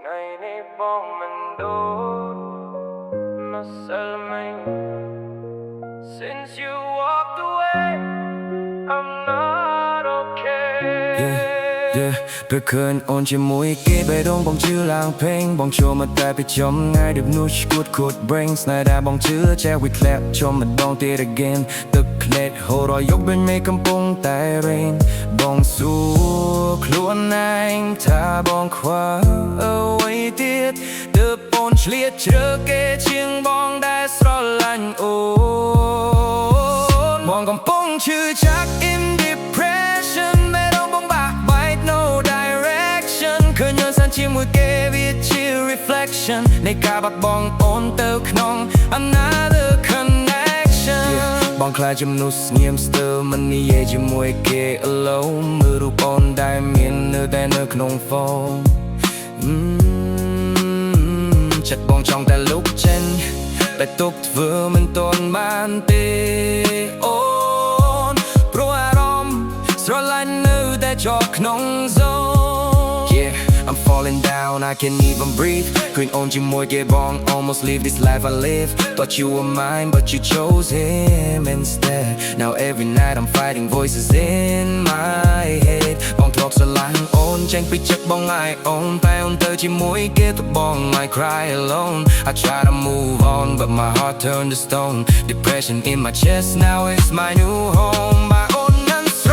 ngày nay bóng mình đốt nó sợ mình. Since you walked away I'm not okay. Yeah ពេលឃើញអូនជាមួយគេបេះដូងបងជឿឡើងเพลงបងចូលមកតែពីចំងាយដូចនោះឈួតខួត brain ស្នេហ៍ដែលបងជឿចែក we clap ចូលម្ដងទៀត again ទឹកភ្នែកហូររយកដូចមេឃកំពុងតែ rain បងសួរខ្លួនឯងថាបងខ្វល់អ្វីទៀតទើបអូនឆ្លៀតជ្រើគេជាងបងដែលស្រឡាញ់អូនបងកំពុងឈឺចាក់ in depression មេរងបងបាក់បែក no direction ឃើញយើងសានជាមួយគេវាជា reflection នៃការបាត់បង់អូនទៅក្នុង another connection បងខ្លាចជំនួសស្ងៀមស្ទើរមិននិយាយជាមួយគេ alone មើលរូបអូនដែលមាននៅតែនៅក្នុង phone ចិត្តបងចង់តែលុបចេញតែទុកធ្វើមិនទាន់បានទេអូនព្រោះអារម្មណ៍ស្រឡាញ់នៅតែជាប់ក្នុង zone Yeah I'm falling down I can't even breathe ឃើញអូនជាមួយគេបង almost leave this life I live Thought you were mine but you chose him instead Now every night I'm fighting voices in my head បងធ្លាប់ស្រឡាញ់អូនចេញពីចិត្តបងអាយអូនតែអូនទៅជាមួយគេទៅបង I cry alone I try to move on but my heart turned to stone Depression in my chest now it's my new home បើអូននឹងស្រ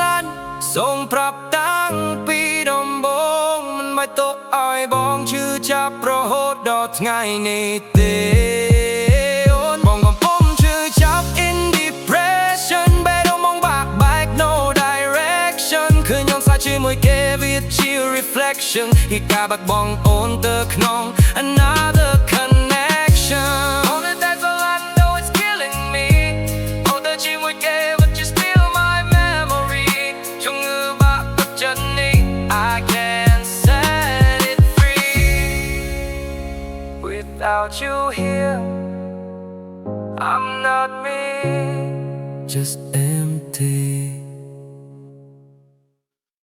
ឡាញ់សូមប្រាប់តាំងពីដំបូងមិនបាច់ទុកឲ្យបងឈឺចាប់រហូតដល់ថ្ងៃនេះទេអូនបងកំពុងឈឺចាប់ in depression បេះដូងបងបាក់បែក no direction ឃើញខ្ញុំសាច់ជាមួយគេវាជា reflection ពីការបាត់បង់អូនទៅក្នុង another connection Only that's all I know is killing me អូនទៅជាមួយគេ but you steal my memory ជំងឺបាក់ទឹកចិត្តនេះ I can't set it free Without you here I'm not me Just empty